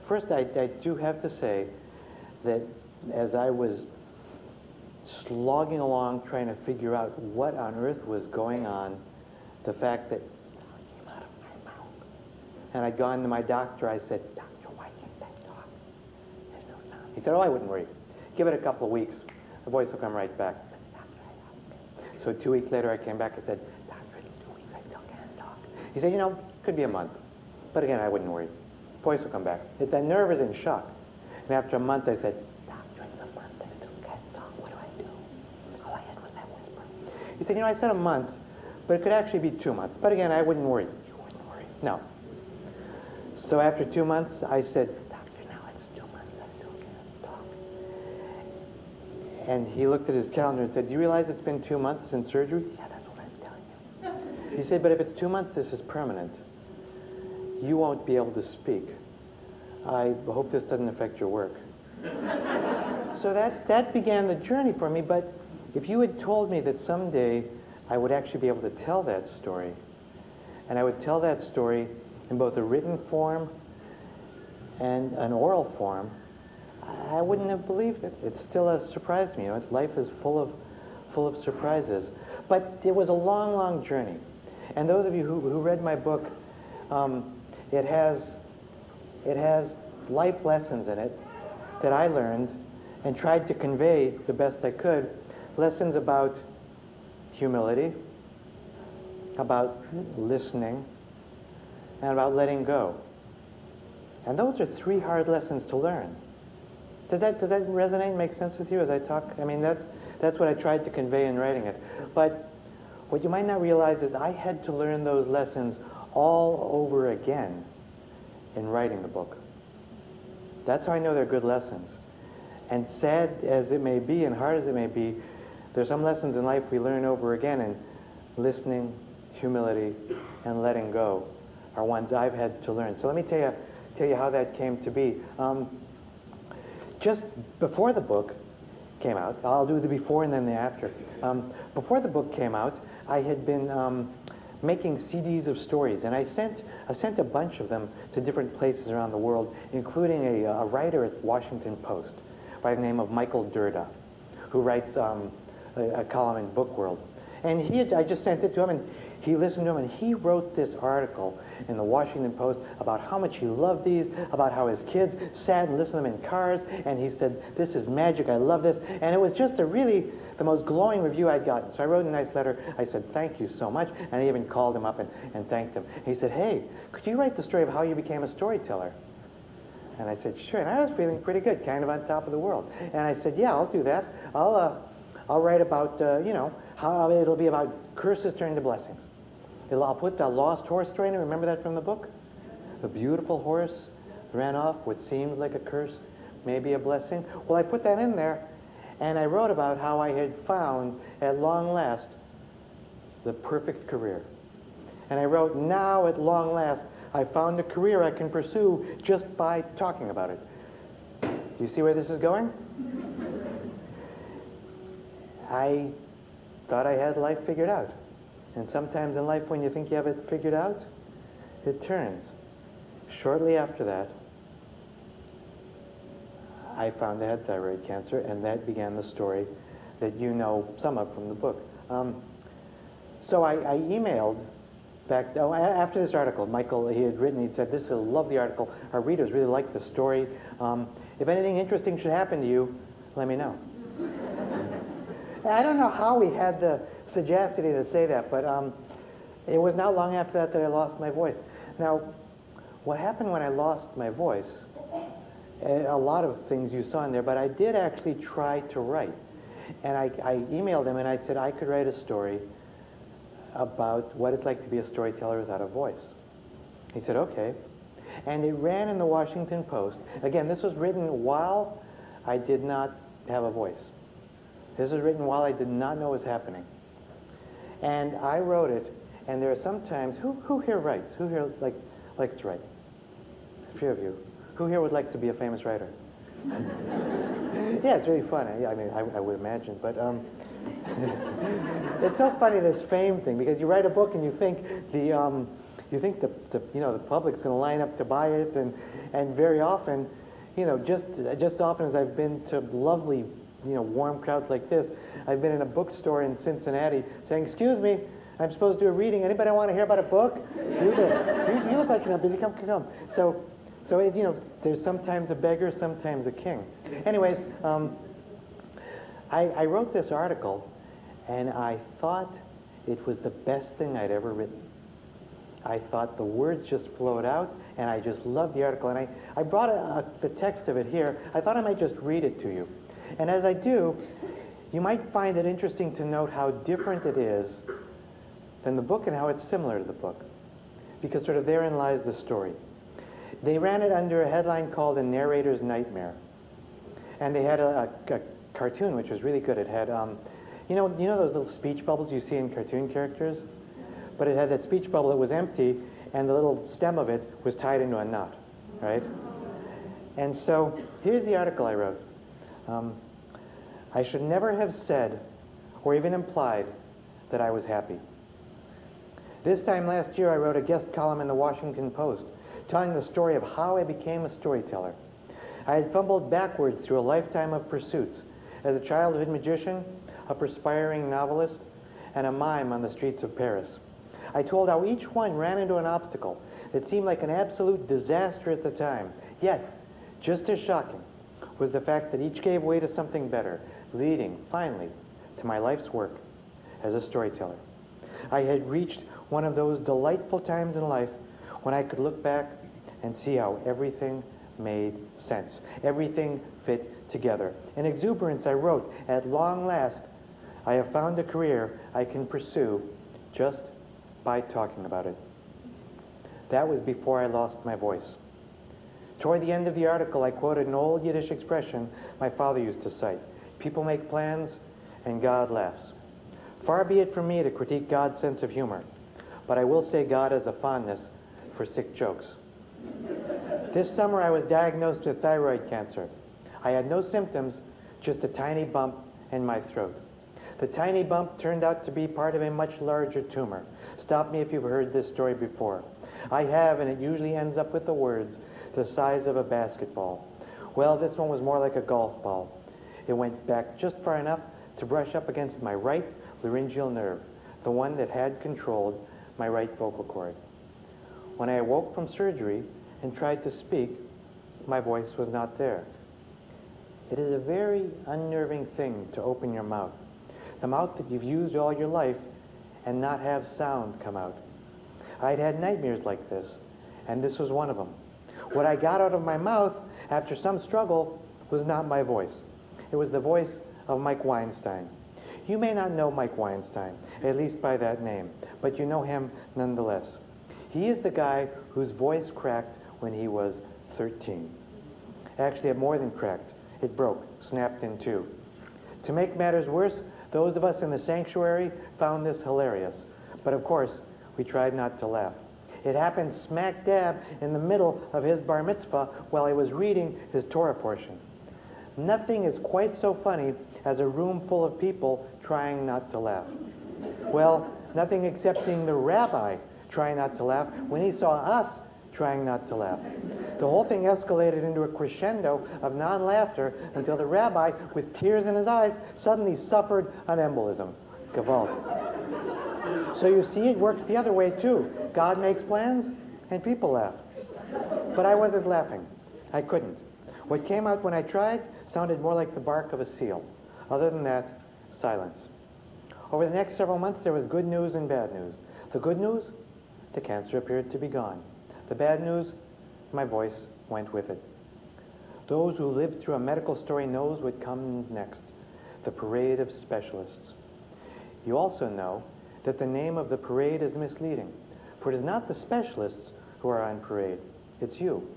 first, I do have to say that as I was slogging along trying to figure out what on earth was going on, the fact that sound came out of my mouth. And I'd gone to my doctor, I said, "Doctor, why can't I talk? There's no sound." He said, "Oh, I wouldn't worry. Give it a couple of weeks. The voice will come right back." So 2 weeks later, I came back and said, "Doctor, it's 2 weeks, I still can't talk." He said, "Could be a month." But again, I wouldn't worry. Voice will come back. That nerve is in shock. And after a month, I said, "Doctor, it's a month, I still can't talk. What do I do?" All I had was that whisper. He said, "I said a month, but it could actually be 2 months." But again, I wouldn't worry. You wouldn't worry? No. So after 2 months, I said, "Doctor, now it's 2 months, I still can't talk." And he looked at his calendar and said, "Do you realize it's been 2 months since surgery?" "Yeah, that's what I'm telling you." He said, "But if it's 2 months, this is permanent. You won't be able to speak. I hope this doesn't affect your work." So that began the journey for me. But if you had told me that someday I would actually be able to tell that story, and I would tell that story in both a written form and an oral form, I wouldn't have believed it. It's still a surprise to me. Life is full of surprises. But it was a long, long journey. And those of you who read my book, it has life lessons in it that I learned and tried to convey the best I could. Lessons about humility, about listening, and about letting go. And those are 3 hard lessons to learn. Does that resonate, make sense with you as I talk? I mean, that's what I tried to convey in writing it. But what you might not realize is I had to learn those lessons all over again in writing the book. That's how I know they're good lessons. And sad as it may be and hard as it may be, there's some lessons in life we learn over again, and listening, humility, and letting go are ones I've had to learn. So let me tell you how that came to be. Just before the book came out, I'll do the before and then the after. Before the book came out, I had been making CDs of stories, and I sent a bunch of them to different places around the world, including a writer at Washington Post by the name of Michael Durda, who writes a column in Book World. And I just sent it to him, and he listened to him, and he wrote this article in the Washington Post about how much he loved these, about how his kids sat and listened to them in cars, and he said, "This is magic, I love this." And it was just the most glowing review I'd gotten. So I wrote a nice letter. I said, "Thank you so much." And I even called him up and thanked him. He said, "Hey, could you write the story of how you became a storyteller?" And I said, "Sure." And I was feeling pretty good, kind of on top of the world. And I said, "Yeah, I'll do that. I'll write about, how it'll be about curses turning to blessings. I'll put the lost horse story in. Remember that from the book? The beautiful horse ran off, what seemed like a curse, maybe a blessing. Well, I put that in there, and I wrote about how I had found, at long last, the perfect career. And I wrote, "Now, at long last, I found a career I can pursue just by talking about it." Do you see where this is going? I thought I had life figured out. And sometimes in life, when you think you have it figured out, it turns. Shortly after that, I found I had thyroid cancer, and that began the story that you know some of from the book. So I emailed back, after this article, Michael, he had written, he'd said, "This is a lovely article. Our readers really like the story. If anything interesting should happen to you, let me know." I don't know how he had the sagacity to say that, but it was not long after that I lost my voice. Now, what happened when I lost my voice, a lot of things you saw in there, but I did actually try to write. And I emailed him and I said I could write a story about what it's like to be a storyteller without a voice. He said, "Okay." And it ran in the Washington Post. Again, this was written while I did not have a voice. This was written while I did not know what was happening. And I wrote it, and there are sometimes, who here writes? Who here likes to write? A few of you. Who here would like to be a famous writer? Yeah, it's really fun. I mean, I would imagine, but it's so funny, this fame thing, because you write a book and you think You think the public's going to line up to buy it, and very often, just often as I've been to lovely, warm crowds like this, I've been in a bookstore in Cincinnati saying, "Excuse me, I'm supposed to do a reading. Anybody want to hear about a book? You there? You look like you're not busy. Come." So there's sometimes a beggar, sometimes a king. Anyways, I wrote this article, and I thought it was the best thing I'd ever written. I thought the words just flowed out, and I just loved the article. And I brought the text of it here. I thought I might just read it to you. And as I do, you might find it interesting to note how different it is than the book and how it's similar to the book. Because sort of therein lies the story. They ran it under a headline called A Narrator's Nightmare. And they had a cartoon, which was really good. It had, you know those little speech bubbles you see in cartoon characters? But it had that speech bubble that was empty, and the little stem of it was tied into a knot, right? And so here's the article I wrote. I should never have said or even implied that I was happy. This time last year, I wrote a guest column in the Washington Post telling the story of how I became a storyteller. I had fumbled backwards through a lifetime of pursuits as a childhood magician, a perspiring novelist, and a mime on the streets of Paris. I told how each one ran into an obstacle that seemed like an absolute disaster at the time. Yet, just as shocking was the fact that each gave way to something better, leading, finally, to my life's work as a storyteller. I had reached one of those delightful times in life when I could look back and see how everything made sense. Everything fit together. In exuberance, I wrote, "At long last, I have found a career I can pursue just by talking about it." That was before I lost my voice. Toward the end of the article, I quoted an old Yiddish expression my father used to cite: "People make plans, and God laughs." Far be it from me to critique God's sense of humor, but I will say God has a fondness for sick jokes. This summer, I was diagnosed with thyroid cancer. I had no symptoms, just a tiny bump in my throat. The tiny bump turned out to be part of a much larger tumor. Stop me if you've heard this story before. I have, and it usually ends up with the words, "the size of a basketball." Well, this one was more like a golf ball. It went back just far enough to brush up against my right laryngeal nerve, the one that had controlled my right vocal cord. When I awoke from surgery and tried to speak, my voice was not there. It is a very unnerving thing to open your mouth, the mouth that you've used all your life, and not have sound come out. I'd had nightmares like this, and this was one of them. What I got out of my mouth after some struggle was not my voice. It was the voice of Mike Weinstein. You may not know Mike Weinstein, at least by that name, but you know him nonetheless. He is the guy whose voice cracked when he was 13. Actually, it more than cracked. It broke, snapped in two. To make matters worse, those of us in the sanctuary found this hilarious. But of course, we tried not to laugh. It happened smack dab in the middle of his bar mitzvah while I was reading his Torah portion. Nothing is quite so funny as a room full of people trying not to laugh. Well, nothing except seeing the rabbi trying not to laugh when he saw us trying not to laugh. The whole thing escalated into a crescendo of non-laughter until the rabbi, with tears in his eyes, suddenly suffered an embolism. Gewalt. So you see, it works the other way too. God makes plans, and people laugh. But I wasn't laughing. I couldn't. What came out when I tried sounded more like the bark of a seal. Other than that, silence. Over the next several months, there was good news and bad news. The good news? The cancer appeared to be gone. The bad news? My voice went with it. Those who lived through a medical story knows what comes next. The parade of specialists. You also know that the name of the parade is misleading, for it is not the specialists who are on parade. It's you.